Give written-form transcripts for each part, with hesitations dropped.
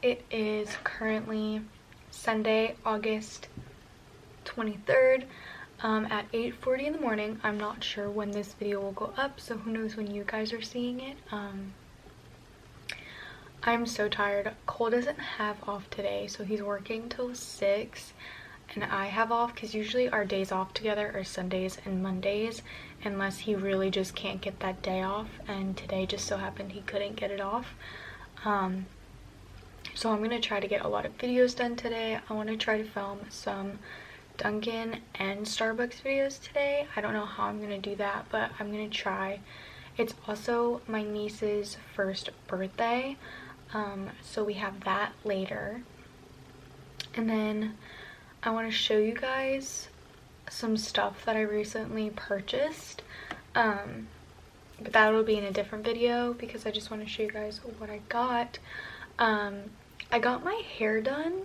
It is currently Sunday, August 23rd at 8:40 in the morning. I'm not sure when this video will go up, so who knows when you guys are seeing it. I'm so tired. Cole doesn't have off today, so he's working till 6, and I have off because usually our days off together are Sundays and Mondays, unless he really just can't get that day off, and today just so happened he couldn't get it off. So I'm gonna try to get a lot of videos done today. I want to try to film some Dunkin' and Starbucks videos today. I don't know how I'm gonna do that, but I'm gonna try. It's also my niece's first birthday, so we have that later. And then I want to show you guys some stuff that I recently purchased, but that'll be in a different video because I just want to show you guys what I got. I got my hair done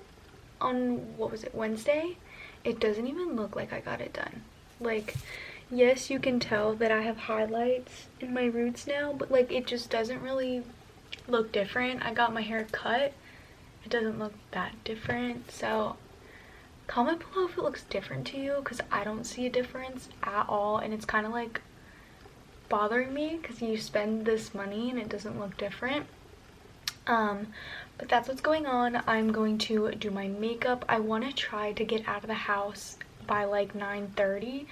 on, what was it, Wednesday? It doesn't even look like I got it done. Like, yes, you can tell that I have highlights in my roots now, but like it just doesn't really look different. I got my hair cut. It doesn't look that different. So comment below if it looks different to you, because I don't see a difference at all, and it's kind of like bothering me because you spend this money and it doesn't look different. But that's what's going on. I'm going to do my makeup. I want to try to get out of the house by like 9:30,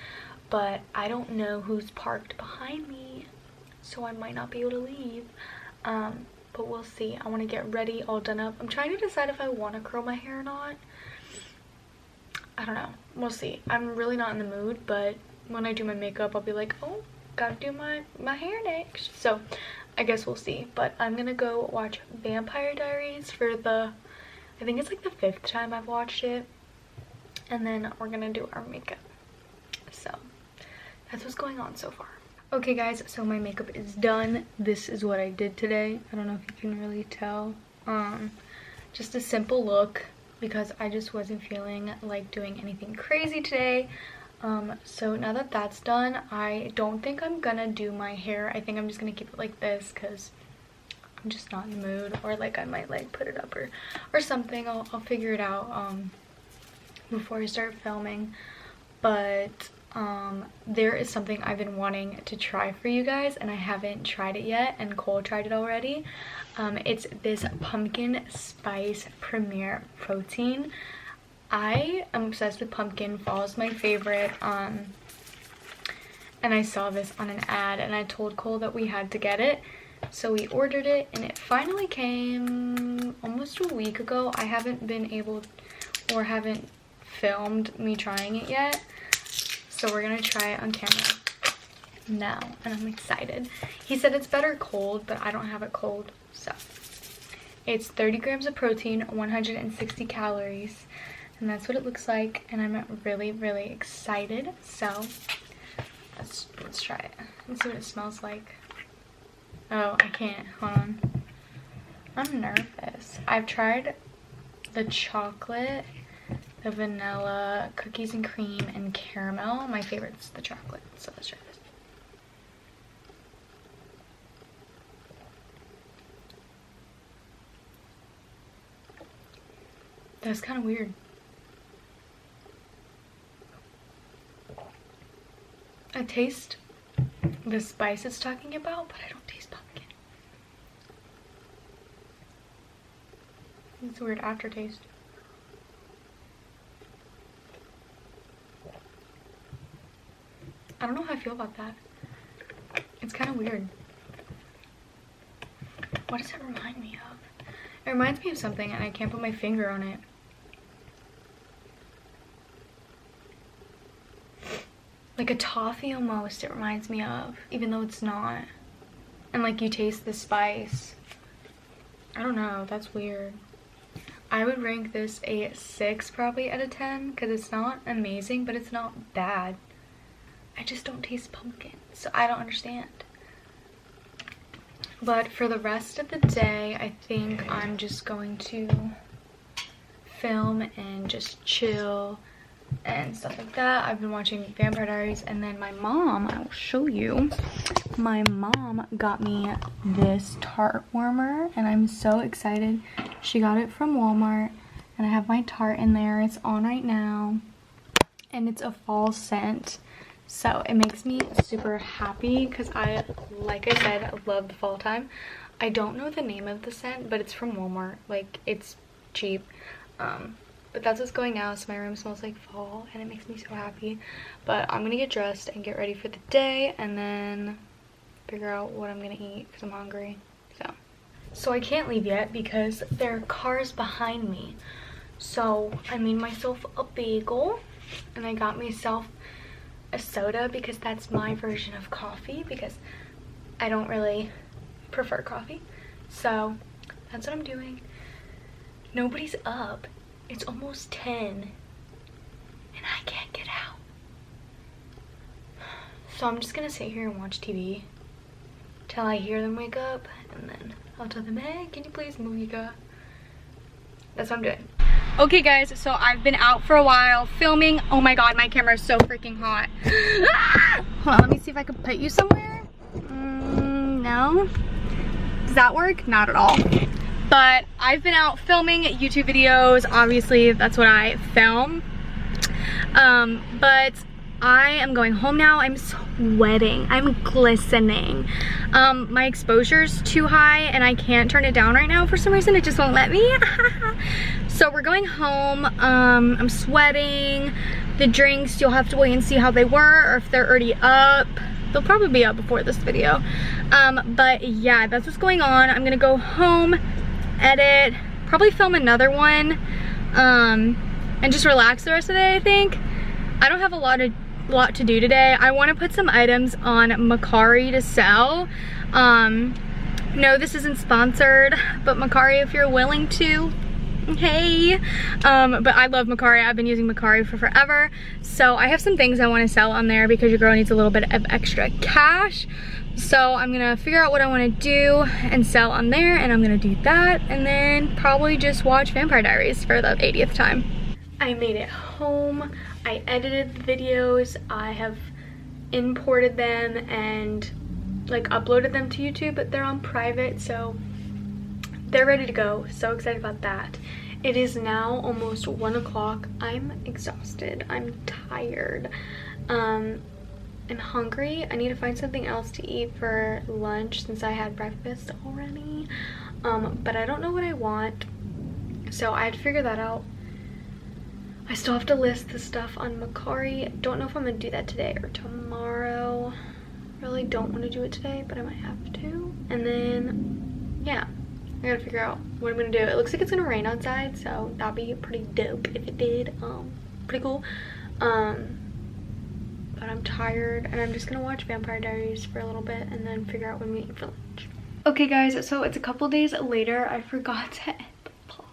but I don't know who's parked behind me, so I might not be able to leave. But we'll see. I want to get ready, all done up. I'm trying to decide if I want to curl my hair or not. I don't know. We'll see. I'm really not in the mood, but when I do my makeup, I'll be like, oh, gotta do my hair next. So I guess we'll see. But I'm gonna go watch Vampire Diaries for the, I think it's like the 5th time I've watched it. And then we're gonna do our makeup. So that's what's going on so far. Okay guys, so my makeup is done. This is what I did today. I don't know if you can really tell. Just a simple look because I just wasn't feeling like doing anything crazy today. So now that that's done, I don't think I'm gonna do my hair. I think I'm just gonna keep it like this because I'm just not in the mood, or like I might like put it up or something. I'll figure it out before I start filming. But there is something I've been wanting to try for you guys, and I haven't tried it yet, and Cole tried it already. It's this pumpkin spice premier protein. I am obsessed with pumpkin. Fall is my favorite. And I saw this on an ad, and I told Cole that we had to get it, so we ordered it, and it finally came almost a week ago. I haven't been able, or haven't filmed me trying it yet, so we're gonna try it on camera now, and I'm excited. He said it's better cold, but I don't have it cold. So it's 30 grams of protein, 160 calories, and that's what it looks like, and I'm really excited. So let's try it. Let's see what it smells like. Oh, I can't. Hold on. I'm nervous. I've tried the chocolate, the vanilla, cookies and cream, and caramel. My favorite's the chocolate, so let's try this. That's kind of weird. I taste the spice it's talking about, but I don't taste pumpkin. It's a weird aftertaste. I don't know how I feel about that. It's kind of weird. What does it remind me of? It reminds me of something, and I can't put my finger on it. Like a toffee almost, it reminds me of, even though it's not. And like you taste the spice. I don't know, that's weird. I would rank this a 6 probably out of 10 because it's not amazing, but it's not bad. I just don't taste pumpkin, so I don't understand. But for the rest of the day, I think I'm just going to film and just chill and stuff like that. I've been watching Vampire Diaries, and then my mom, I will show you, my mom got me this tart warmer, and I'm so excited She got it from Walmart, and I have my Tarte in there. It's on right now, and it's a fall scent, so it makes me super happy because like I said, I love the fall time. I don't know the name of the scent, but it's from Walmart. Like, it's cheap. But that's what's going now, so my room smells like fall, and it makes me so happy. But I'm gonna get dressed and get ready for the day, and then figure out what I'm gonna eat because I'm hungry. So I can't leave yet because there are cars behind me. So I made myself a bagel, and I got myself a soda because that's my version of coffee, because I don't really prefer coffee. So that's what I'm doing. Nobody's up. It's almost 10 and I can't get out. So I'm just gonna sit here and watch TV till I hear them wake up, and then I'll tell them, hey, can you please move, Yika? That's what I'm doing. Okay guys, so I've been out for a while filming. Oh my god, my camera is so freaking hot. Hold on, let me see if I can put you somewhere. No? Does that work? Not at all. But I've been out filming YouTube videos. Obviously, that's what I film. But I am going home now. I'm sweating. I'm glistening. My exposure's too high and I can't turn it down right now for some reason. It just won't let me. So we're going home. I'm sweating. The drinks, you'll have to wait and see how they were, or if they're already up. They'll probably be up before this video. But yeah, that's what's going on. I'm gonna go home, edit, probably film another one, and just relax the rest of the day, I think. I don't have a lot to do today. I want to put some items on Mercari to sell. No, this isn't sponsored, but Mercari, if you're willing to, hey. But I love Mercari. I've been using Mercari for forever. So I have some things I want to sell on there because your girl needs a little bit of extra cash. So I'm gonna figure out what I want to do and sell on there, and I'm gonna do that, and then probably just watch Vampire Diaries for the 80th time. I made it home. I edited the videos. I have imported them and like uploaded them to YouTube, but they're on private, so they're ready to go. So excited about that. It is now almost 1 o'clock. I'm exhausted. I'm tired. I'm hungry. I need to find something else to eat for lunch since I had breakfast already. But I don't know what I want, so I had to figure that out. I still have to list the stuff on Mercari. Don't know if I'm gonna do that today or tomorrow. Really don't want to do it today, but I might have to. And then yeah, I gotta figure out what I'm gonna do. It looks like it's gonna rain outside, so that'd be pretty dope if it did. Pretty cool. But I'm tired, and I'm just gonna watch Vampire Diaries for a little bit and then figure out when we eat for lunch. Okay guys, so it's a couple days later. I forgot to end the vlog.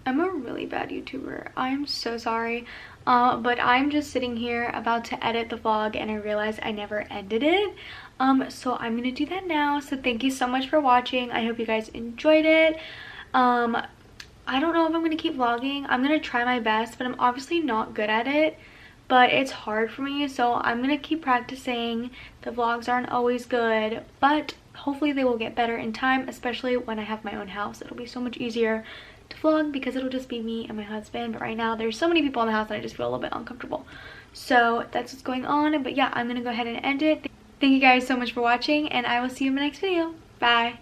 I'm a really bad YouTuber. I'm so sorry. But I'm just sitting here about to edit the vlog and I realized I never ended it. So I'm gonna do that now. So thank you so much for watching. I hope you guys enjoyed it. I don't know if I'm gonna keep vlogging. I'm gonna try my best, but I'm obviously not good at it. But it's hard for me, so I'm gonna keep practicing. The vlogs aren't always good, but hopefully they will get better in time, especially when I have my own house. It'll be so much easier to vlog because it'll just be me and my husband. But right now there's so many people in the house and I just feel a little bit uncomfortable. So that's what's going on. But yeah, I'm gonna go ahead and end it. Thank you guys so much for watching, and I will see you in my next video. Bye.